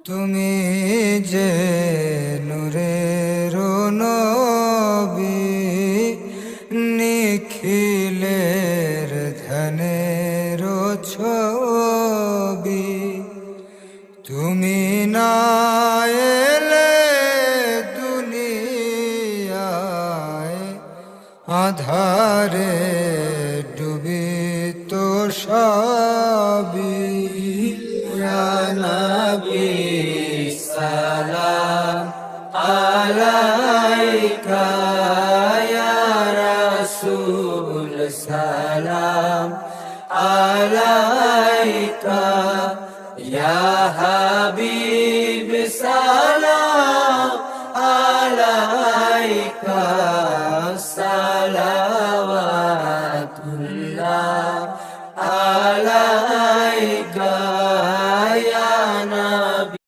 তুমি যে নূরের নবী, নিখিলের ধ্যানের ছবি। তুমি না এলে দুনিয়ায় আধারে ডুবিত সবই। ইয়া নবী সালাম আলাইকা, ইয়া রাসূল সালাম আলাইকা, ইয়া হাবিব সালাম